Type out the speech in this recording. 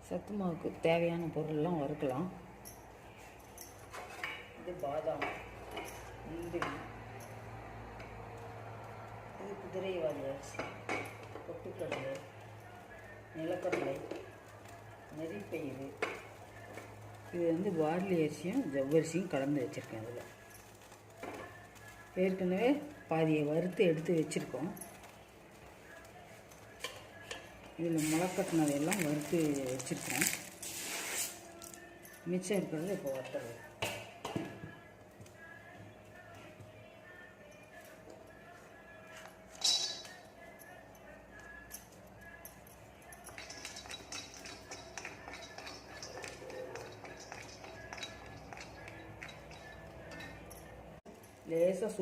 சத்து மாவுக்கு தேவையான பொருள்லாம் வறுக்கலாம். இது பாதாம், முந்திரி, இது குதிரைவாலி அரிசி, பொட்டுக்கடலை, நிலக்கடலை, நெறிப்பயிறு. இது வந்து பார்லி அரிசியும் ஜவ்வரிசியும் கலந்து வச்சுருக்கேன். அதில் ஏற்கனவே பாதியை வறுத்து எடுத்து வச்சுருக்கோம். இதில் முளைக்கட்டினதெல்லாம் வறுத்து வச்சுருக்கோம். மிச்சம் இருக்கிறது இப்போ வறுத்துறது. லேசாக